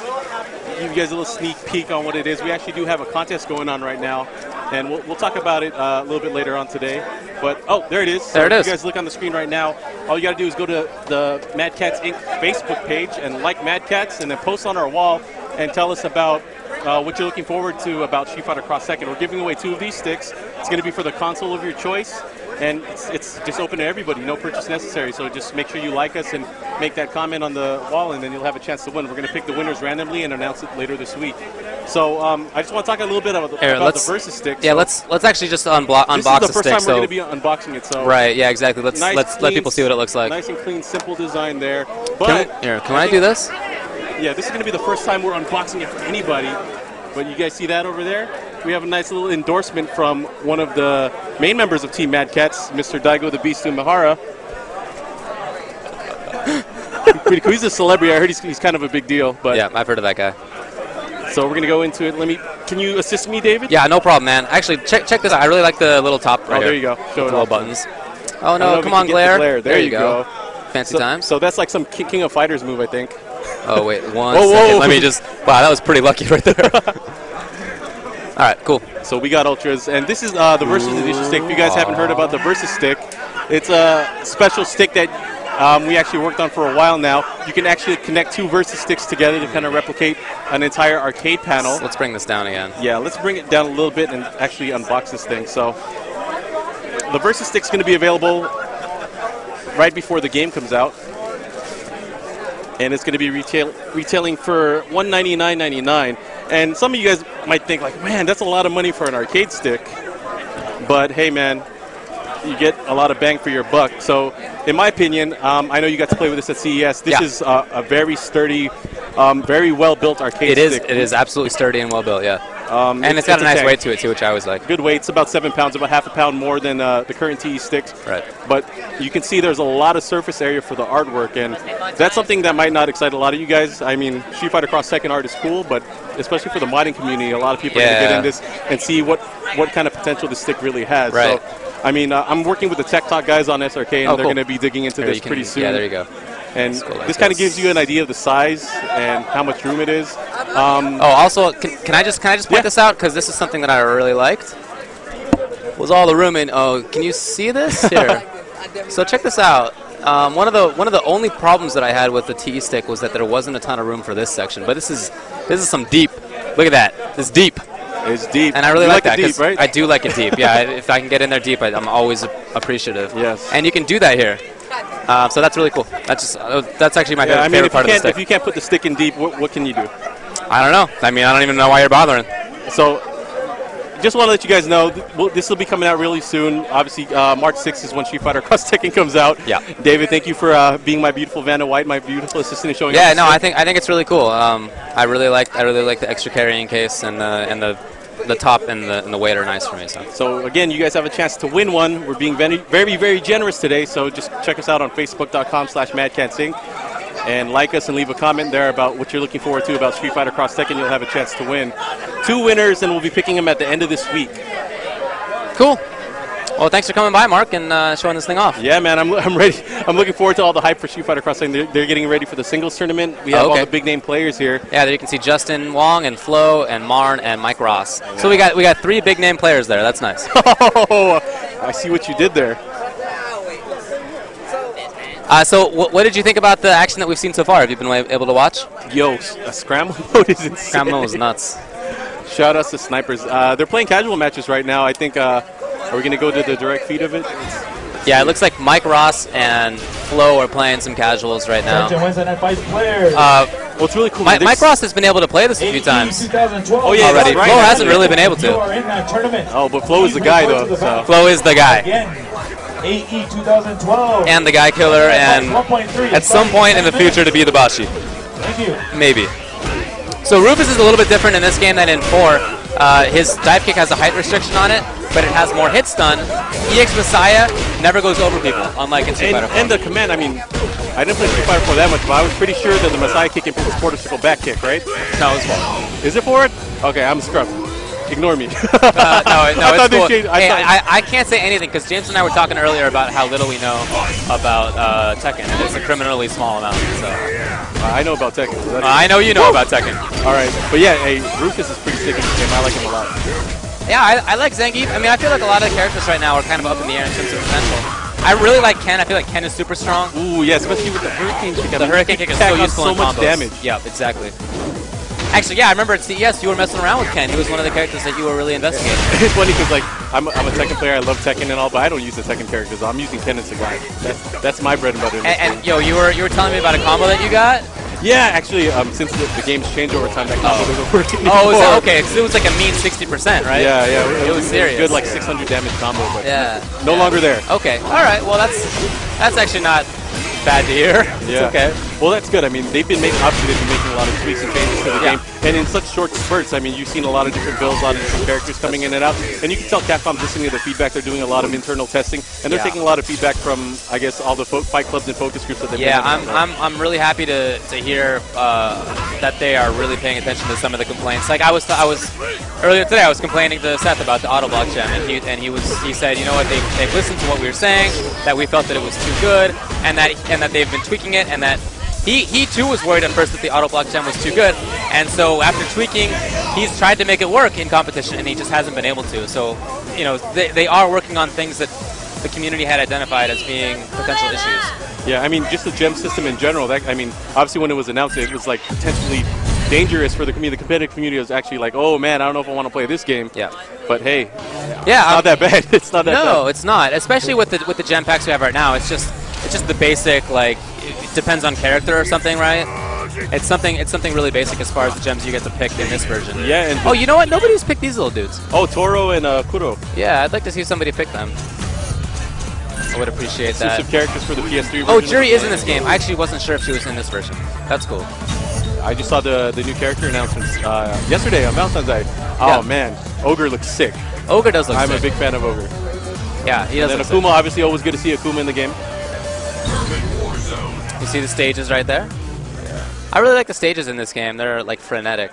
give you guys a little sneak peek on what it is. We actually do have a contest going on right now, and we'll talk about it a little bit later on today. But, oh, there it is. There it is. If you guys look on the screen right now, all you got to do is go to the Mad Cats Inc. Facebook page and like Mad Cats, and then post on our wall and tell us about what you're looking forward to about Street Fighter Cross Tekken. We're giving away 2 of these sticks. It's going to be for the console of your choice. And it's just open to everybody, no purchase necessary. So just make sure you like us and make that comment on the wall, and then you'll have a chance to win. We're going to pick the winners randomly and announce it later this week. So I just want to talk a little bit about the Versus stick. Yeah, so let's actually just unbox the stick. This is the first time we're going to be unboxing it. So right, yeah, exactly. Let's nice, let people see what it looks like. Nice and clean, simple design there. But can I do this? Yeah, this is going to be the first time we're unboxing it for anybody. But you guys see that over there? we have a nice little endorsement from one of the main members of Team Mad Cats, Mr. Daigo the Beast Umehara. Pretty cool. He's a celebrity. I heard he's kind of a big deal. But Yeah, I've heard of that guy. so we're gonna go into it. Can you assist me, David? Yeah, no problem, man. Actually, check this out. I really like the little top right Oh, there here. you go. Show it Little off. buttons. Oh I don't know no, if come you on, can get the Glare. There you go. Fancy times. So that's like some King of Fighters move, I think. Oh wait, one Whoa, second. whoa. Let me just. Wow, that was pretty lucky right there. All right, cool. So we got Ultras, and this is the Versus Edition stick. If you guys haven't heard about the Versus stick, it's a special stick that we actually worked on for a while now. You can actually connect 2 Versus sticks together to kind of replicate an entire arcade panel. Let's bring this down again. Yeah, let's bring it down a little bit and actually unbox this thing. So the Versus stick's going to be available right before the game comes out. And it's going to be retailing for $199.99. And some of you guys might think like, man, that's a lot of money for an arcade stick. But hey, man, you get a lot of bang for your buck. So in my opinion, I know you got to play with this at CES. This is a very sturdy, very well-built arcade stick. It is absolutely sturdy and well-built, yeah. And it's got a nice weight to it, too, which I always like. Good weight. It's about 7 pounds, about half a pound more than the current TE sticks. Right. But you can see there's a lot of surface area for the artwork, and that's something that might not excite a lot of you guys. I mean, Street Fighter Cross Tekken art is cool, but especially for the modding community, a lot of people are going to get in this and see what kind of potential this stick really has. Right. So, I mean, I'm working with the Tech Talk guys on SRK, and they're going to be digging into this pretty soon. Yeah, there you go. And this kind of gives you an idea of the size and how much room it is. Also, can I just point this out, because this is something that I really liked. Was all the room in? Oh, can you see this here? So check this out. One of the only problems that I had with the TE stick was that there wasn't a ton of room for this section. But this is some deep. Look at that. It's deep. It's deep. And I really like that. Deep, right? I do like it deep. Yeah, if I can get in there deep, I'm always appreciative. Yes. And you can do that here. So that's really cool. That's actually my favorite part of the stick. If you can't put the stick in deep, what can you do? I don't know. I mean, I don't even know why you're bothering. So, just want to let you guys know, this will be coming out really soon. Obviously, March 6th is when Street Fighter Cross Tekken comes out. Yeah. David, thank you for being my beautiful Vanna White, my beautiful assistant in showing up. Yeah, no, I think it's really cool. I really like the extra carrying case and the top and the weight are nice for me. So again, you guys have a chance to win one. We're being very, very, very generous today. So just check us out on Facebook.com/MadCatsInc. And like us and leave a comment there about what you're looking forward to about Street Fighter Cross Tekken. You'll have a chance to win 2 winners, and we'll be picking them at the end of this week. Cool. Well, thanks for coming by, Mark, and showing this thing off. Yeah, man, I'm ready. I'm looking forward to all the hype for Street Fighter Cross Tekken. They're getting ready for the singles tournament. We have all the big name players here. Yeah, there you can see Justin Wong and Flo and Marn and Mike Ross. So we got 3 big name players there. That's nice. Oh, I see what you did there. So what did you think about the action that we've seen so far? Have you been able to watch? Yo, Scramble Mode is insane. Scramble Mode was nuts. Shout outs to Snipers. They're playing casual matches right now. I think, are we going to go to the direct feed of it? Yeah, it looks like Mike Ross and Flo are playing some casuals right now. Wednesday Night Fights players. Well, it's really cool. Mike Ross has been able to play this a few times. Oh, yeah, already. right. Flo hasn't really been able to. Oh, but Flo is the guy, though. So. Flo is the guy. AE 2012. And the guy killer, and at some point in the future to be the Bashi. Thank you. Maybe. So Rufus is a little bit different in this game than in 4. His dive kick has a height restriction on it, but it has more hit stun. EX Messiah never goes over people, unlike in Street Fighter 4. And the command, I mean, I didn't play Street Fighter 4 that much, but I was pretty sure that the Messiah kick is quarter circle back kick, right? No, it's forward. Is it forward? Okay, I'm scrubbed. Ignore me. No, it's cool. Hey, I can't say anything because James and I were talking earlier about how little we know about Tekken, and it's a criminally small amount. So I know about Tekken. I know you know about Tekken. All right, but yeah, hey, Rufus is pretty sick in this game. I like him a lot. Yeah, I like Zangief. I mean, I feel like a lot of the characters right now are kind of up in the air in terms of potential. I really like Ken. I feel like Ken is super strong. Ooh, yeah, especially with the Hurricane kick. The Hurricane kick is so useful in much combos. Damage. Yeah, exactly. Actually, yeah, I remember at CES you were messing around with Ken. He was one of the characters that you were really investigating. It's funny because like I'm a Tekken player. I love Tekken and all, but I don't use the Tekken characters. I'm using Ken as a guy. That's my bread and butter. And yo, you were telling me about a combo that you got. Yeah, actually, since the game's changed over time, that combo doesn't work anymore. Oh, is that okay? Because it was like a mean 60%, right? Yeah, yeah. It was serious. Good, like 600 damage combo, but no yeah. longer there. Okay, all right. Well, that's actually not bad to hear. Yeah. It's okay. Well, that's good. I mean, they've been making a lot of tweaks and changes to the game, and in such short spurts. I mean, you've seen a lot of different builds, a lot of different characters coming in and out, and you can tell Capcom's listening to the feedback. They're doing a lot of internal testing, and they're taking a lot of feedback from, I guess, all the fight clubs and focus groups that they've been having. I'm really happy to hear that they are really paying attention to some of the complaints. Like I was earlier today, I was complaining to Seth about the auto block gem, and he said, you know what, they've listened to what we were saying, that we felt that it was too good, and that they've been tweaking it, and that he too was worried at first that the auto block gem was too good, and so after tweaking, he's tried to make it work in competition, and he just hasn't been able to. So, you know, they are working on things that the community had identified as being potential issues. Yeah, I mean, just the gem system in general. I mean, obviously when it was announced, it was like potentially dangerous for the community. The competitive community was actually like, oh man, I don't know if I want to play this game. Yeah. But hey, yeah, it's not that bad. It's not that bad. No, it's not. Especially with the gem packs we have right now. It's just the basic, like, it depends on character or something, right? It's something really basic as far as the gems you get to pick in this version. Yeah. And oh, you know what? Nobody's picked these little dudes. Oh, Toro and Kuro. Yeah, I'd like to see somebody pick them. I would appreciate that. Exclusive characters for the PS3 version. Oh, Jury is in this game. I actually wasn't sure if she was in this version. That's cool. I just saw the new character announcements yesterday on Valentine's Day. Oh man, Ogre looks sick. Ogre does look sick. I'm a big fan of Ogre. Yeah, he does. And then Akuma, obviously, always good to see Akuma in the game. You see the stages right there? Yeah. I really like the stages in this game. They're like frenetic.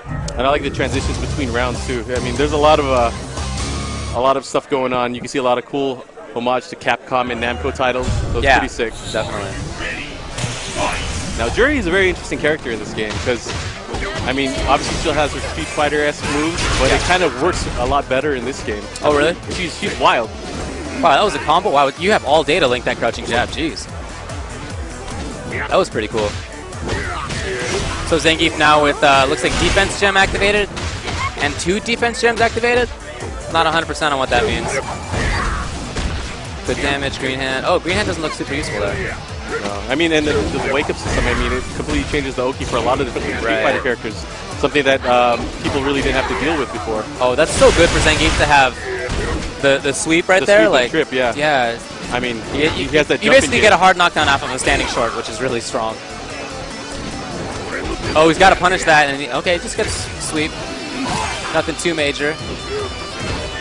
And I like the transitions between rounds too. I mean, there's a lot of stuff going on. You can see a lot of cool homage to Capcom and Namco titles. Those pretty sick. Definitely. Now, Jury is a very interesting character in this game because, I mean, obviously she still has her Street Fighter-esque moves, but it kind of works a lot better in this game. Oh, really? She's wild. Wow, that was a combo. Wow, you have all day to link that crouching jab. Jeez. That was pretty cool. So Zangief now with, looks like defense gem activated and 2 defense gems activated. Not 100% on what that means. Good damage, green hand. Oh, green hand doesn't look super useful there. I mean, and the wake-up system, I mean, it completely changes the Oki for a lot of different Street Fighter characters. Something that people really didn't have to deal with before. Oh, that's so good for Zangief to have the sweep right there. Sweep like and trip, yeah. Yeah. I mean, he has that you basically get a hard knockdown off of a standing short, which is really strong. Oh, he's got to punish that, and okay, just gets sweep. Nothing too major.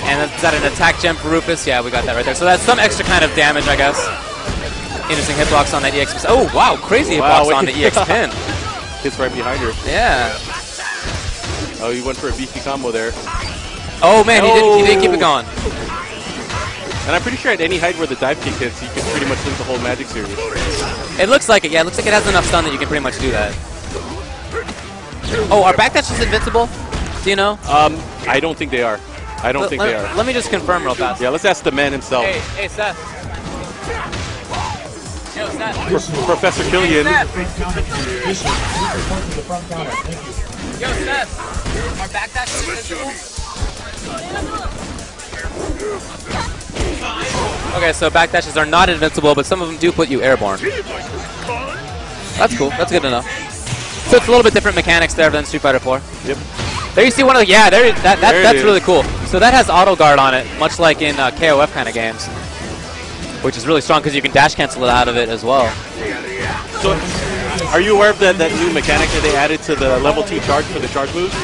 And is that an attack gem for Rufus? Yeah, we got that right there. So that's some extra kind of damage, I guess. Interesting hitbox on that EX. Oh, wow, crazy hitbox on the EX pin. Hits right behind her. Yeah. Oh, he went for a beefy combo there. Oh, man, he didn't keep it going. And I'm pretty sure at any height where the dive kick hits, you can pretty much link the whole Magic series. It looks like it, yeah. It looks like it has enough stun that you can pretty much do that. Oh, are backdashes invincible? Do you know? I don't think they are. I don't think they are. Let me just confirm real fast. Yeah, let's ask the man himself. Hey, Seth. Yo, Seth. Professor Killian. Hey, Seth. Yo, Seth. Are backdashes invincible? Okay, so backdashes are not invincible, but some of them do put you airborne. That's cool. That's good to know. So it's a little bit different mechanics there than Street Fighter 4. Yep. There you see one of the, yeah, that's really cool. So that has auto guard on it, much like in KOF kind of games, which is really strong because you can dash cancel it out of it as well. So, are you aware of that new mechanic that they added to the level 2 charge for the charge moves?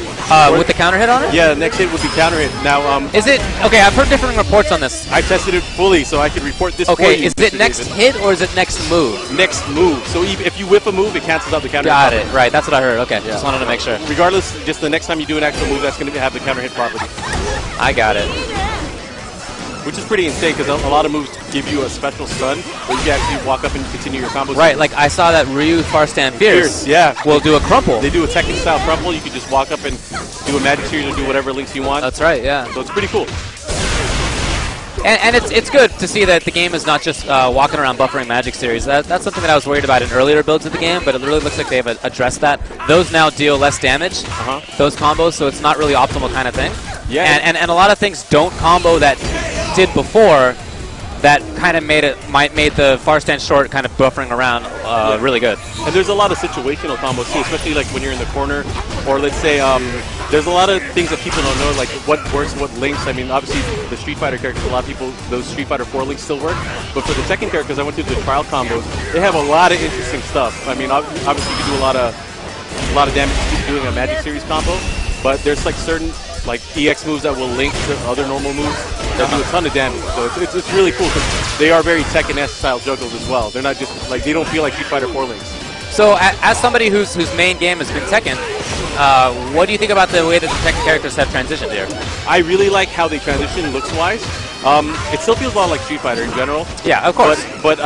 With the counter hit on it? Yeah, next hit would be counter hit. Now, is it okay? I've heard different reports on this. I tested it fully, so I could report this. Okay, for you, is it next hit or is it next move? Next move. So if you whip a move, it cancels out the counter. Got it. Right, that's what I heard. Okay, just wanted to make sure. Regardless, just the next time you do an actual move, that's going to have the counter hit property. I got it. Which is pretty insane because a lot of moves give you a special stun where you can actually walk up and continue your combos. Right, like I saw that Ryu Far Stand Fierce. Yeah. Will do a crumple. They do a Tekken style crumple. You can just walk up and do a Magic Series or do whatever links you want. That's right, yeah. So it's pretty cool. And it's good to see that the game is not just walking around buffering Magic Series. That's something that I was worried about in earlier builds of the game, but it really looks like they've addressed that. Those now deal less damage, those combos, so it's not really optimal kind of thing. Yeah. And a lot of things don't combo that did before, that kind of made the far stand short kind of buffering around really good. And there's a lot of situational combos too, especially like when you're in the corner, or let's say there's a lot of things that people don't know, like what works, what links. I mean, obviously the Street Fighter characters, a lot of people, those Street Fighter 4 links still work, but for the Tekken characters, I went through the trial combos. They have a lot of interesting stuff. I mean, obviously you can do a lot of damage doing a Magic Series combo, but there's like certain like EX moves that will link to other normal moves that do a ton of damage. So it's really cool because they are very Tekken-esque style juggles as well. They're not just like, they don't feel like Street Fighter 4 links. So as somebody whose main game has been Tekken, what do you think about the way that the Tekken characters have transitioned here? I really like how they transition looks-wise. It still feels a lot like Street Fighter in general. Yeah, of course. But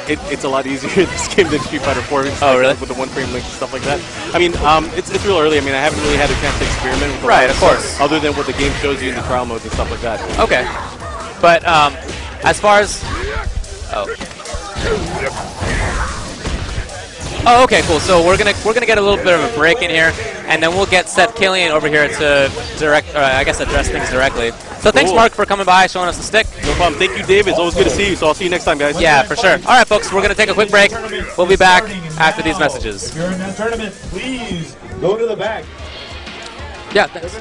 it's a lot easier in this game than Street Fighter 4. Oh, really? With the one-frame links and stuff like that. I mean, it's real early. I mean, I haven't really had a chance to experiment with right, of course. Other than what the game shows you in the trial modes and stuff like that. Okay. But as far as... Oh, okay, cool. So we're gonna get a little bit of a break in here, and then we'll get Seth Killian over here to address things directly. So thanks, Cool. Mark, for coming by, showing us the stick. No problem. Thank you, Dave. It's always good to see you. So I'll see you next time, guys. Yeah, for sure. All right, folks, we're gonna take a quick break. We'll be back after these messages. If you're in that tournament, please go to the back. Yeah, thanks.